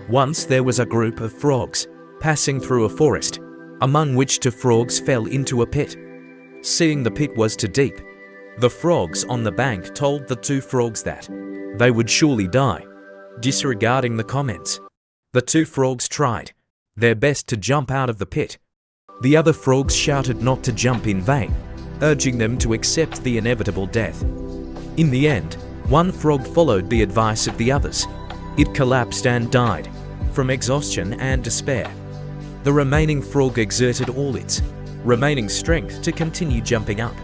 Once there was a group of frogs passing through a forest, among which two frogs fell into a pit. Seeing the pit was too deep, the frogs on the bank told the two frogs that they would surely die. Disregarding the comments, the two frogs tried their best to jump out of the pit. The other frogs shouted not to jump in vain, urging them to accept the inevitable death. In the end, one frog followed the advice of the others. It collapsed and died from exhaustion and despair. The remaining frog exerted all its remaining strength to continue jumping up.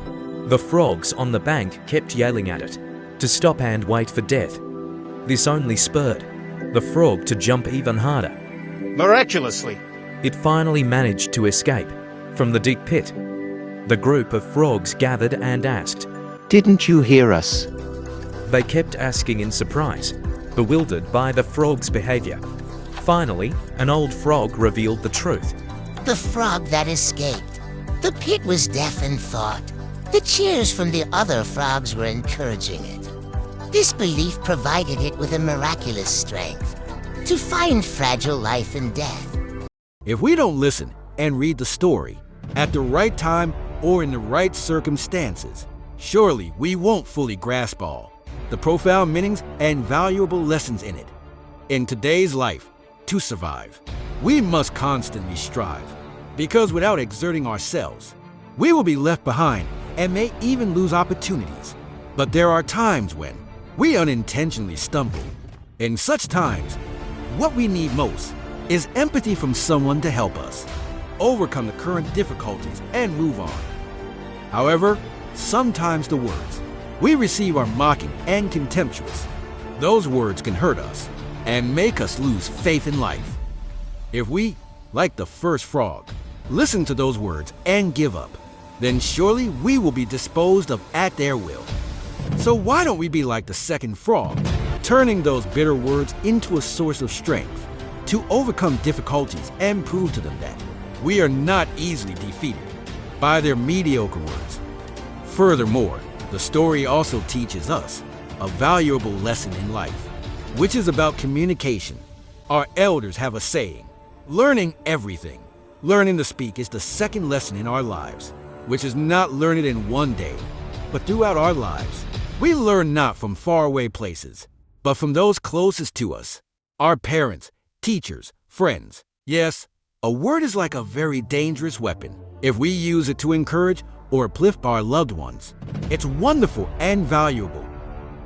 The frogs on the bank kept yelling at it to stop and wait for death. This only spurred the frog to jump even harder. Miraculously, it finally managed to escape from the deep pit. The group of frogs gathered and asked, "Didn't you hear us?" They kept asking in surprise, bewildered by the frog's behavior. Finally, an old frog revealed the truth. The frog that escaped. The pit was deaf and thought. The cheers from the other frogs were encouraging it. This belief provided it with a miraculous strength to find fragile life in death. If we don't listen and read the story at the right time or in the right circumstances, surely we won't fully grasp all the profound meanings and valuable lessons in it. In today's life, to survive, we must constantly strive, because without exerting ourselves, we will be left behind and may even lose opportunities. But there are times when we unintentionally stumble. In such times, what we need most is empathy from someone to help us overcome the current difficulties and move on. However, sometimes the words we receive are mocking and contemptuous. Those words can hurt us and make us lose faith in life. If we, like the first frog, listen to those words and give up, then surely we will be disposed of at their will. So why don't we be like the second frog, turning those bitter words into a source of strength to overcome difficulties and prove to them that we are not easily defeated by their mediocre words. Furthermore, the story also teaches us a valuable lesson in life, which is about communication. Our elders have a saying, learning everything. Learning to speak is the second lesson in our lives, which is not learned in one day, but throughout our lives. We learn not from faraway places, but from those closest to us, our parents, teachers, friends. Yes, a word is like a very dangerous weapon. If we use it to encourage or uplift our loved ones, it's wonderful and valuable.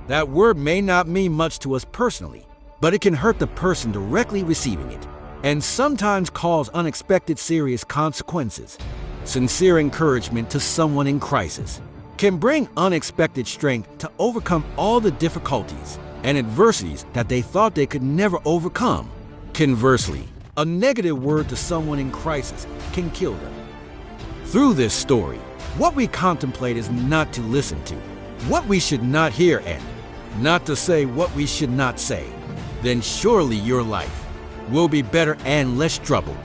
That word may not mean much to us personally, but it can hurt the person directly receiving it, and sometimes cause unexpected serious consequences. Sincere encouragement to someone in crisis can bring unexpected strength to overcome all the difficulties and adversities that they thought they could never overcome. Conversely, a negative word to someone in crisis can kill them. Through this story, what we contemplate is not to listen to what we should not hear and not to say what we should not say. Then surely your life will be better and less troubled.